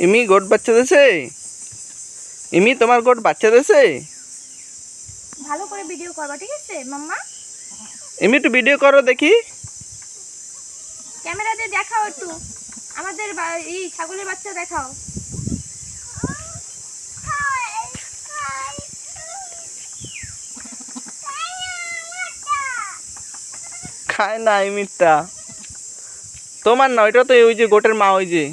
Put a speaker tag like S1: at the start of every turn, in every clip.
S1: ইমি goat বাচ্চা দিয়েছে? ইমি তোমার গোট বাচ্চা দিয়েছে?
S2: ভালো করে ভিডিও করবা, ঠিক আছে মাম্মা?
S1: ইমি একটু ভিডিও করো দেখি।
S2: ক্যামেরাতে দেখাও একটু, আমাদের এই ছাগলের বাচ্চা দেখাও।
S1: খায় না ইমিরটা, তোমার না, ওইটা তো ওই যে গোটের মা। ওই যে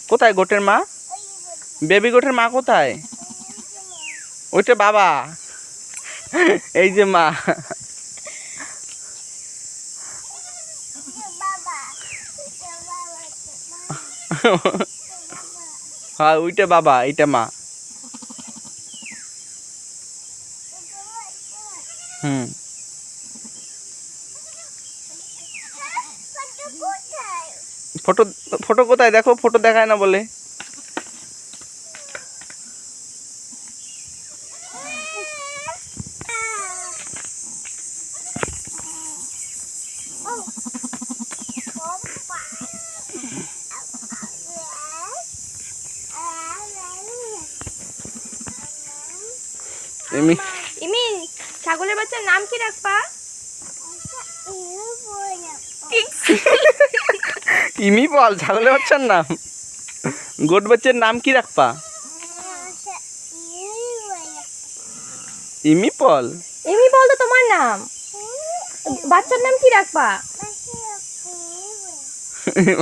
S1: কোথায় গোটের মা? বেবি গোটের মা কোথায়? ওইটা বাবা, এই যে মা। হ্যাঁ ওইটা বাবা, এইটা মা। হুম, ফটো ফটো কোথায় দেখো, ফটো দেখায় না বলে। ইমি
S2: ইমি ছাগলের বাচ্চার নাম কি রাখবা?
S1: ইমি বল ছাগলের বাচ্চার নাম। গোট বাচ্চার নাম কি রাখবা? ইমি পল।
S2: ইমি বল তো তোমার নাম, বাচ্চার নাম কি রাখবা?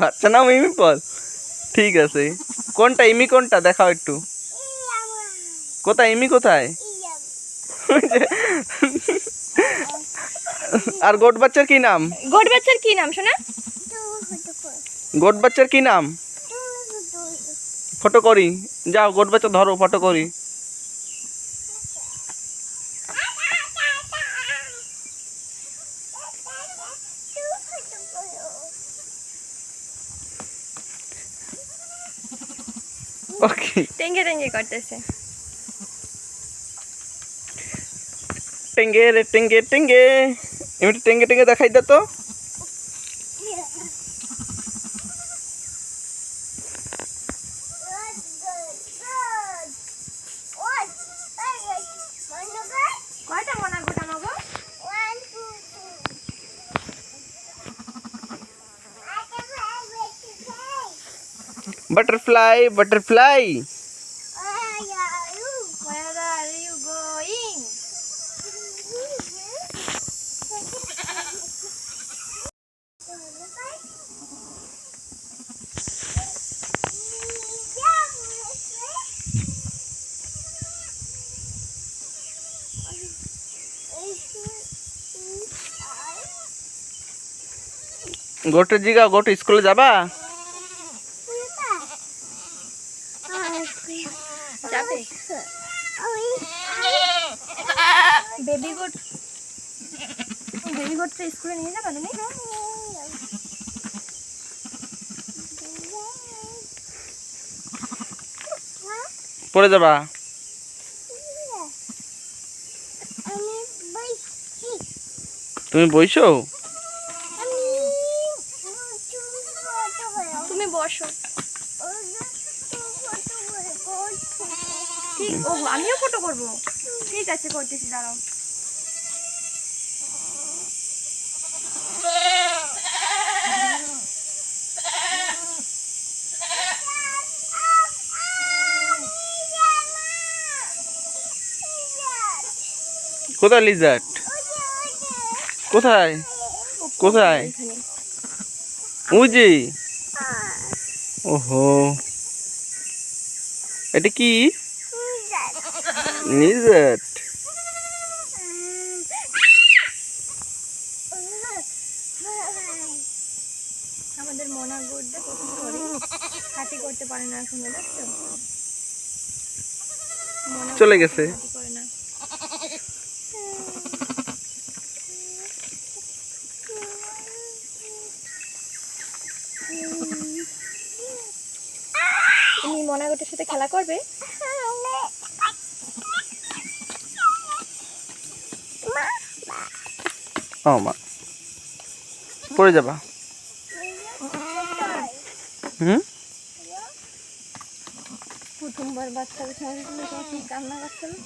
S1: বাচ্চার নাম ইমি পল, ঠিক আছে। কোনটা ইমি, কোনটা দেখাও একটু। কোথায় ইমি, কোথায়? আর গোট বাচ্চার কি নাম?
S2: গোট বাচ্চার কি নাম শোনা?
S1: গোট বাচ্চার কি নাম? ফটো করি, যাও গোট বাচ্চা ধরো, ফটো করি। ওকে,
S2: টেঙ্গে টেঙ্গে করতেছে।
S1: টেঙ্গে রে টেঙ্গে টেঙ্গে, এমনি টেঙ্গে টেঙ্গে দেখাই দে তো।
S2: কয়টা মনা গোটা মগো?
S1: Butterfly butterfly.
S2: Where are you going?
S1: গোটের জিগা, গোট স্কুলে যাবা?
S2: যাবে বেবি গোট, বেবি গোটটা স্কুলে নিয়ে যাবে তুমি?
S1: পরে যাবা? তুমি বইছো?
S2: তুমি বসো। ঠিক, ও আমিও ফটো করবো, ঠিক আছে করতেছি, দাঁড়াও।
S1: কোথায় লিজার্ড? কোথায় কোথায়? উজি, ওহো, এটা কি? লিজার্ড।
S2: আমাদের মোনা গোটটা কত করে হাঁটি করতে পারে না এখন, বুঝছো?
S1: চলে গেছে।
S2: হাঁটি করে না। তুমি মোনা গোটের সাথে খেলা করবে?
S1: ও মা, পড়ে যাবা। হুম,
S2: প্রথমবার বাচ্চাকে ছাড়া দিলে তোমার কি কান্না করছে না?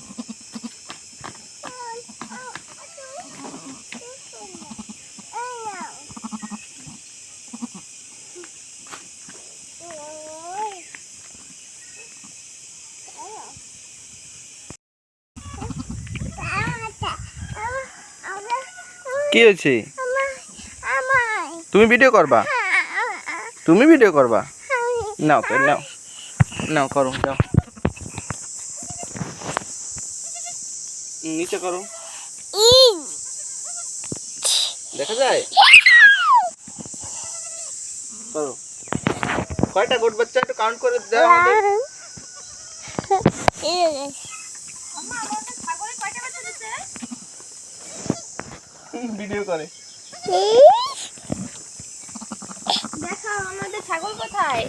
S1: কি হয়েছে? তুমি ভিডিও করবা? তুমি ভিডিও করবা? নাও তো নাও, নাও করো, যাও নিচে করো, দেখা যায়? করো। কয়টা গোট বাচ্চা একটু কাউন্ট করে দাও আমাদের। ভিডিও করে।
S2: দেখাও আমাদের ছাগল কোথায়?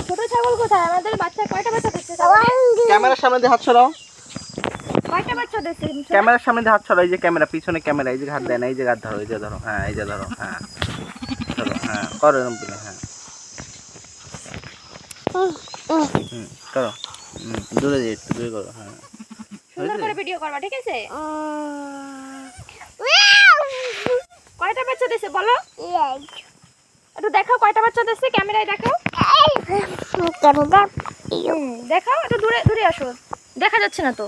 S2: ছোট ছাগল কোথায়? আমাদের বাচ্চা কয়টা বাচ্চা দিচ্ছে?
S1: ক্যামেরার সামনে দিয়ে হাত সরাও।
S2: কয়টা বাচ্চা দিচ্ছে?
S1: ক্যামেরার সামনে দিয়ে হাত সরাও। এই যে ক্যামেরা, পিছনে ক্যামেরা, এই যে হাত দেয় না, এই যে হাত ধরো, এই যে ধরো, হ্যাঁ এই যে ধরো, হ্যাঁ ধরো, হ্যাঁ করো এরকম করে, হ্যাঁ করো, দূরে দিয়ে একটু দূরে করো, হ্যাঁ
S2: সুন্দর করে ভিডিও করবা, ঠিক আছে? কয়টা বাচ্চা দিচ্ছে বলো? একটু দেখাও কয়টা বাচ্চা দিচ্ছে, ক্যামেরায় দেখাও। দেখাও, একটু দূরে দূরে আসো, দেখা যাচ্ছে না তো।